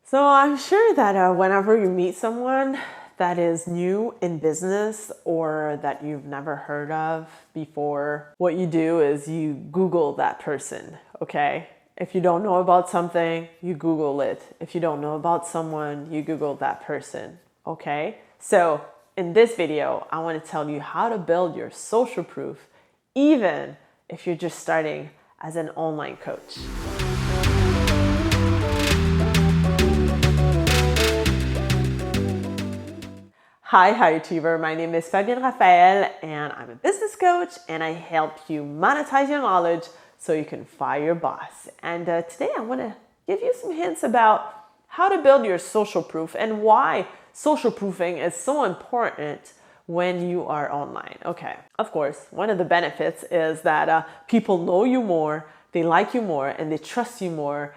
So I'm sure that whenever you meet someone that is new in business or that you've never heard of before, what you do is you Google that person, okay? If you don't know about something, you Google it. If you don't know about someone, you Google that person, okay? So in this video, I want to tell you how to build your social proof, even if you're just starting as an online coach. Hi YouTuber, my name is Fabienne Raphaël and I'm a business coach and I help you monetize your knowledge so you can fire your boss. And today I want to give you some hints about how to build your social proof and why social proofing is so important when you are online. Okay, of course, one of the benefits is that people know you more, they like you more, and they trust you more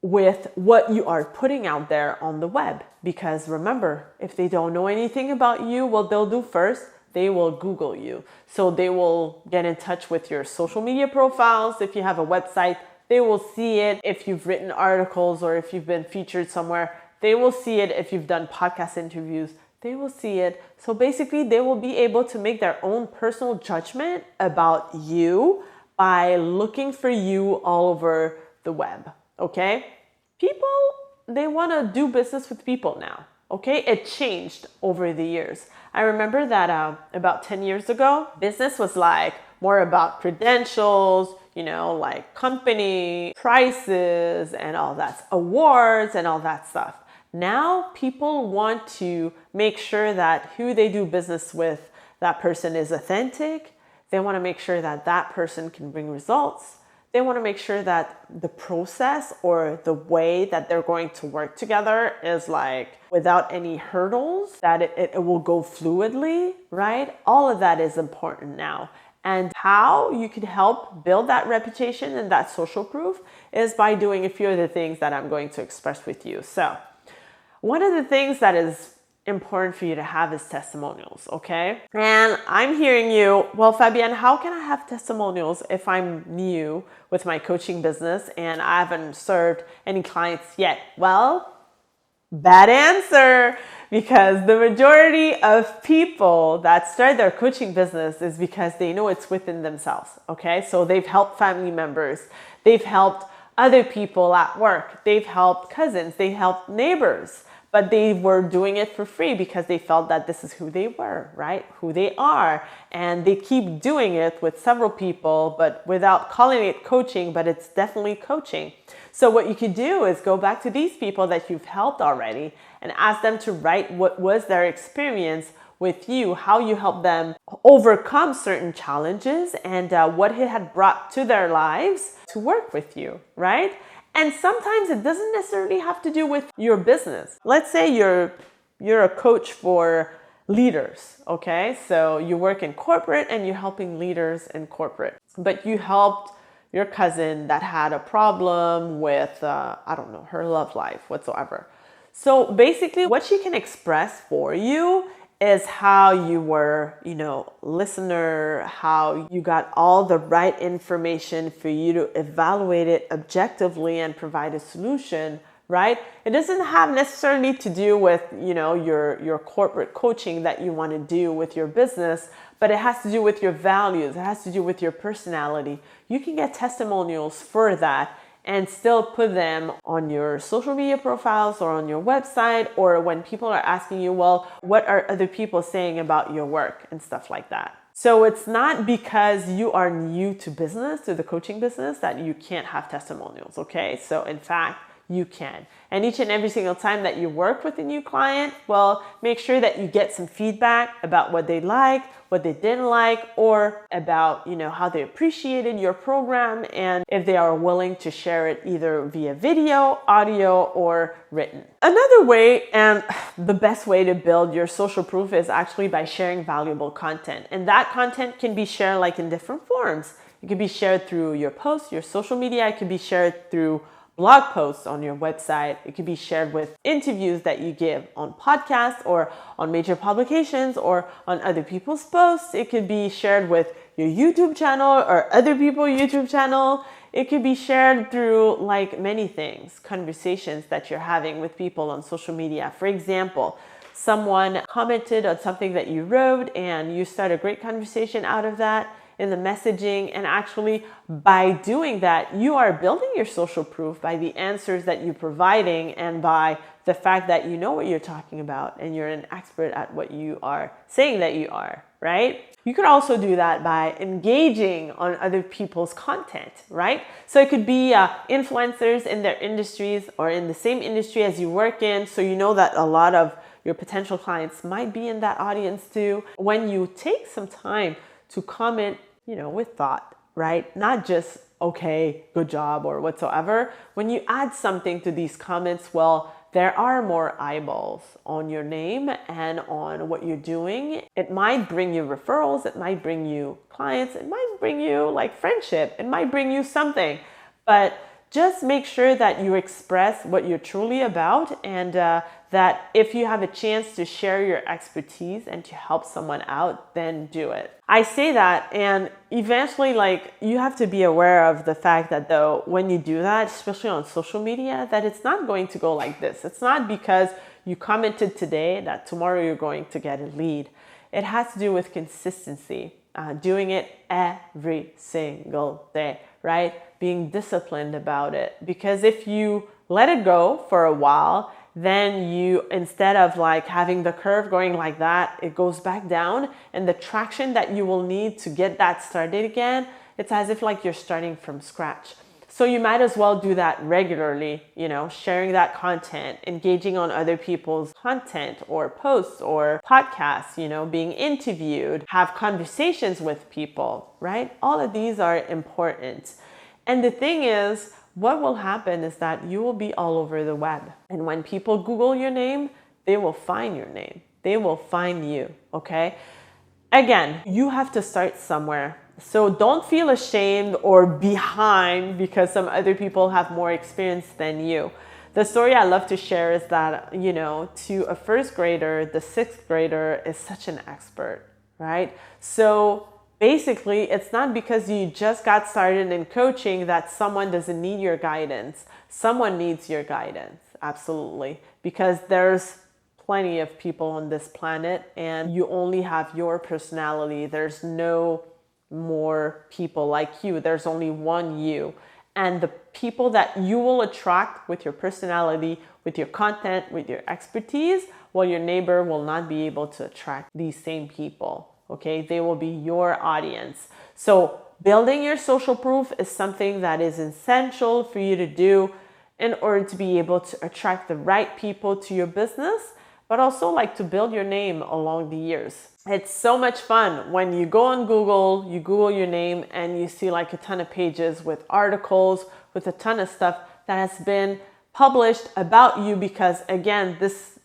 with what you are putting out there on the web. Because remember, if they don't know anything about you, what they'll do first, they will Google you. So they will get in touch with your social media profiles. If you have a website, they will see it. If you've written articles or if you've been featured somewhere, they will see it. If you've done podcast interviews, they will see it. So basically, they will be able to make their own personal judgment about you by looking for you all over the web. Okay? People, they want to do business with people now. Okay? It changed over the years. I remember that about 10 years ago, business was like more about credentials, like company, prices, and all that, awards, and all that stuff. Now people want to make sure that who they do business with, that person is authentic. They want to make sure that that person can bring results. They want to make sure that the process or the way that they're going to work together is like without any hurdles, that it will go fluidly, right? All of that is important now. And how you can help build that reputation and that social proof is by doing a few of the things that I'm going to express with you. So one of the things that is important for you to have is testimonials, okay? And I'm hearing you, well, Fabienne, how can I have testimonials if I'm new with my coaching business and I haven't served any clients yet? Well, bad answer, because the majority of people that start their coaching business is because they know it's within themselves, okay? So they've helped family members, they've helped other people at work, they've helped cousins, they helped neighbors. But they were doing it for free because they felt that this is who they were, right? Who they are. And they keep doing it with several people, but without calling it coaching, but it's definitely coaching. So what you could do is go back to these people that you've helped already and ask them to write what was their experience with you, how you helped them overcome certain challenges and what it had brought to their lives to work with you, right? And sometimes it doesn't necessarily have to do with your business. Let's say you're a coach for leaders, okay? So you work in corporate and you're helping leaders in corporate. But you helped your cousin that had a problem with, her love life whatsoever. So basically what she can express for you is how you were, listener, how you got all the right information for you to evaluate it objectively and provide a solution, right? It doesn't have necessarily to do with, your corporate coaching that you want to do with your business, but it has to do with your values. It has to do with your personality. You can get testimonials for that and still put them on your social media profiles or on your website, or when people are asking you, well, what are other people saying about your work and stuff like that. So it's not because you are new to business, to the coaching business, that you can't have testimonials, okay? So in fact, you can. And each and every single time that you work with a new client, well, make sure that you get some feedback about what they liked, what they didn't like, or about, how they appreciated your program and if they are willing to share it either via video, audio, or written. Another way, and the best way to build your social proof, is actually by sharing valuable content. And that content can be shared like in different forms. It can be shared through your posts, your social media. It can be shared through blog posts on your website. It could be shared with interviews that you give on podcasts or on major publications or on other people's posts. It could be shared with your YouTube channel or other people's YouTube channel. It could be shared through like many things, conversations that you're having with people on social media. For example, someone commented on something that you wrote and you start a great conversation out of that in the messaging. And actually by doing that, you are building your social proof by the answers that you're providing and by the fact that you know what you're talking about and you're an expert at what you are saying that you are, right? You could also do that by engaging on other people's content, right? So it could be influencers in their industries or in the same industry as you work in. So you know that a lot of your potential clients might be in that audience too. When you take some time to comment, with thought, right? Not just, okay, good job or whatsoever. When you add something to these comments, well, there are more eyeballs on your name and on what you're doing. It might bring you referrals. It might bring you clients. It might bring you like friendship. It might bring you something, but just make sure that you express what you're truly about and that if you have a chance to share your expertise and to help someone out, then do it. I say that and eventually you have to be aware of the fact that though when you do that, especially on social media, that it's not going to go like this. It's not because you commented today that tomorrow you're going to get a lead. It has to do with consistency, doing it every single day, right? Being disciplined about it. Because if you let it go for a while, then you, instead of having the curve going like that, it goes back down, and the traction that you will need to get that started again, it's as if you're starting from scratch. So you might as well do that regularly, sharing that content, engaging on other people's content or posts or podcasts, being interviewed, have conversations with people, right? All of these are important. And the thing is, what will happen is that you will be all over the web. And when people Google your name, they will find your name. They will find you, okay? Again, you have to start somewhere. So don't feel ashamed or behind because some other people have more experience than you. The story I love to share is that, to a first grader, the sixth grader is such an expert, right? So basically, it's not because you just got started in coaching that someone doesn't need your guidance. Someone needs your guidance, absolutely, because there's plenty of people on this planet and you only have your personality. There's no more people like you. There's only one you. And the people that you will attract with your personality, with your content, with your expertise, well, your neighbor will not be able to attract these same people. Okay, they will be your audience. So building your social proof is something that is essential for you to do in order to be able to attract the right people to your business, but also to build your name along the years. It's so much fun when you go on Google, you Google your name and you see a ton of pages with articles, with a ton of stuff that has been published about you because again, this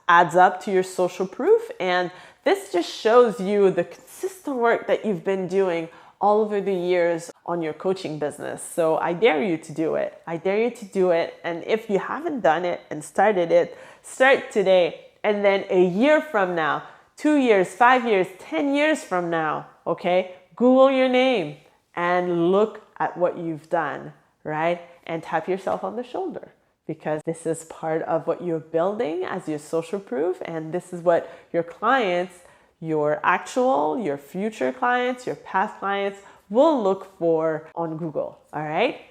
adds up to your social proof and this just shows you the consistent work that you've been doing all over the years on your coaching business. So I dare you to do it. I dare you to do it. And if you haven't done it and started it, start today. And then a year from now, 2 years, 5 years, 10 years from now, okay, Google your name and look at what you've done, right? And tap yourself on the shoulder because this is part of what you're building as your social proof. And this is what your clients, your actual, your future clients, your past clients will look for on Google, all right?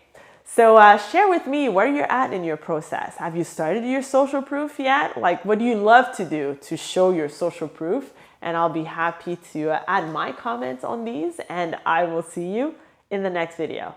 So share with me where you're at in your process. Have you started your social proof yet? What do you love to do to show your social proof? And I'll be happy to add my comments on these and I will see you in the next video.